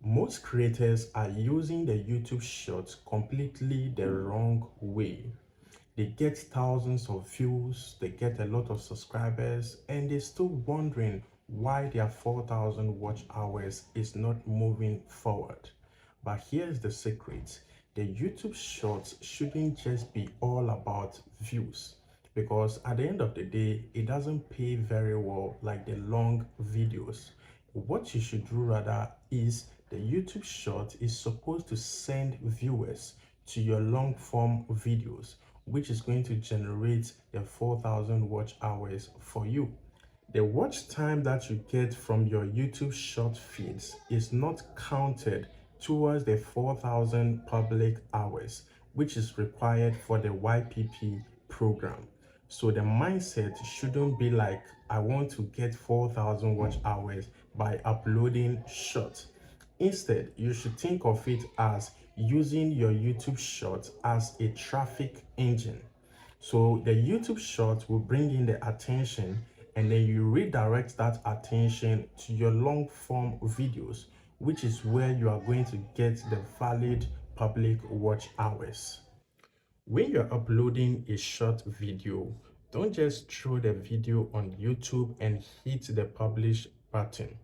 Most creators are using the YouTube Shorts completely the wrong way. They get thousands of views, they get a lot of subscribers, and they're still wondering why their 4,000 watch hours is not moving forward. But here's the secret. The YouTube Shorts shouldn't just be all about views, because at the end of the day, it doesn't pay very well like the long videos. What you should do rather is the YouTube Short is supposed to send viewers to your long form videos, which is going to generate the 4,000 watch hours for you. The watch time that you get from your YouTube short feeds is not counted towards the 4,000 public hours, which is required for the YPP program. So the mindset shouldn't be like, I want to get 4,000 watch hours by uploading short. Instead, you should think of it as using your YouTube short as a traffic engine. So the YouTube short will bring in the attention, and then you redirect that attention to your long form videos, which is where you are going to get the valid public watch hours. When you're uploading a short video, don't just throw the video on YouTube and hit the publish button.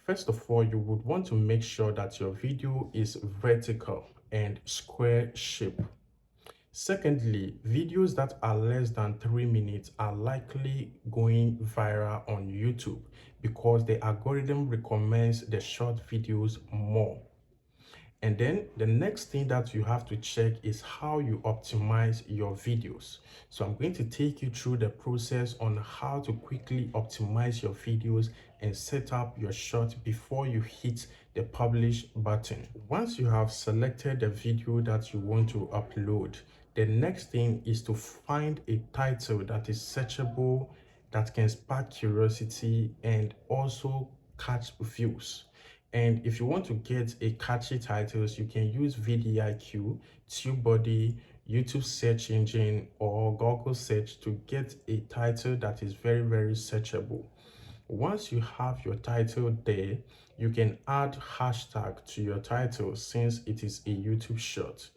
First of all, you would want to make sure that your video is vertical and square shape. Secondly, videos that are less than 3 minutes are likely going viral on YouTube because the algorithm recommends the short videos more. And then the next thing that you have to check is how you optimize your videos. So I'm going to take you through the process on how to quickly optimize your videos and set up your short before you hit the publish button. Once you have selected the video that you want to upload, the next thing is to find a title that is searchable, that can spark curiosity and also catch views. And if you want to get a catchy titles, you can use VDIQ, TubeBuddy, YouTube search engine, or Google search to get a title that is very, very searchable. Once you have your title there, you can add hashtag to your title since it is a YouTube short.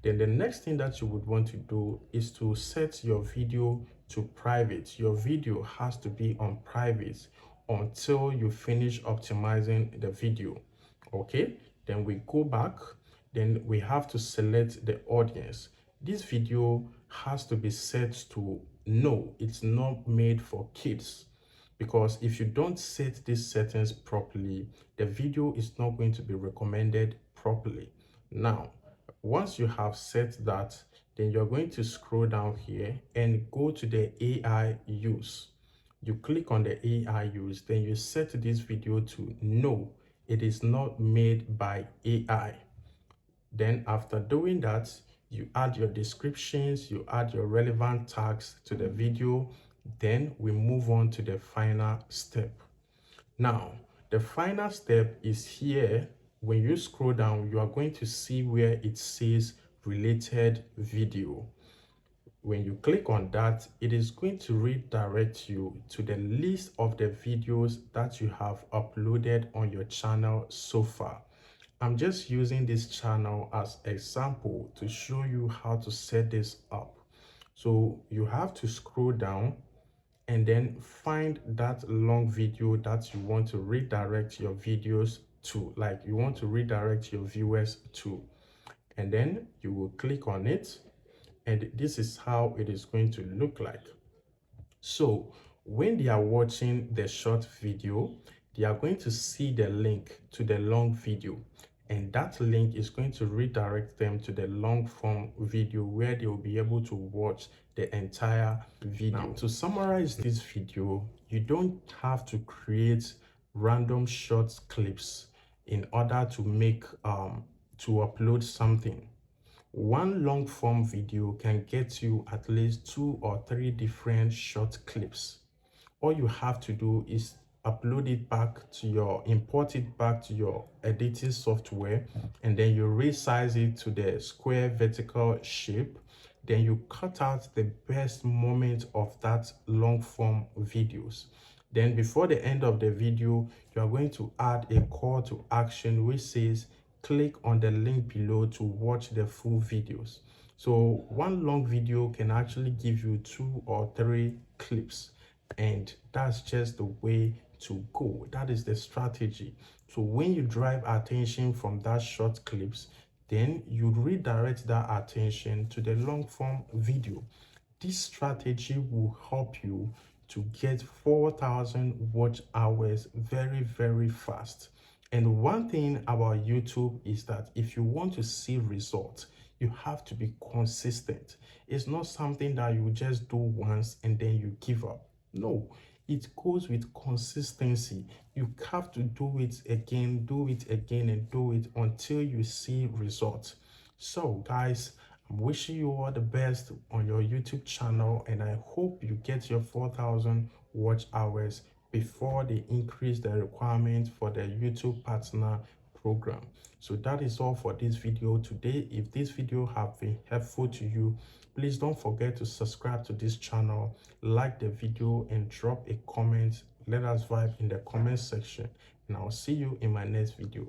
Then the next thing that you would want to do is to set your video to private. Your video has to be on private until you finish optimizing the video. Okay, then we go back, then we have to select the audience. This video has to be set to no, it's not made for kids, because if you don't set these settings properly, the video is not going to be recommended properly. Now, once you have set that, then you're going to scroll down here and go to the AI use. You click on the AI use, then you set this video to no, it is not made by AI. Then after doing that, you add your descriptions, you add your relevant tags to the video. Then we move on to the final step. Now, the final step is here. When you scroll down, you are going to see where it says related video. When you click on that, it is going to redirect you to the list of the videos that you have uploaded on your channel so far. I'm just using this channel as example to show you how to set this up. So you have to scroll down and then find that long video that you want to redirect your videos to, like you want to redirect your viewers to, and then you will click on it, and this is how it is going to look like. So when they are watching the short video, they are going to see the link to the long video, and that link is going to redirect them to the long form video where they will be able to watch the entire video. Now, to summarize this video, you don't have to create random short clips in order to make to upload something. One long form video can get you at least 2 or 3 different short clips. All you have to do is upload it back to your, import it back to your editing software, and then you resize it to the square vertical shape. Then you cut out the best moment of that long form videos. Then before the end of the video, you are going to add a call to action which says click on the link below to watch the full videos. So one long video can actually give you 2 or 3 clips, and that's just the way to go. That is the strategy. So when you drive attention from that short clips, then you redirect that attention to the long form video. This strategy will help you to get 4,000 watch hours very, very fast. And one thing about YouTube is that if you want to see results, you have to be consistent. It's not something that you just do once and then you give up. No, it goes with consistency. You have to do it again, and do it until you see results. So, guys, I'm wishing you all the best on your YouTube channel, and I hope you get your 4,000 watch hours before they increase the requirement for the YouTube partner program. So that is all for this video today. If this video have been helpful to you, please don't forget to subscribe to this channel, like the video, and drop a comment. Let us vibe in the comment section, and I'll see you in my next video.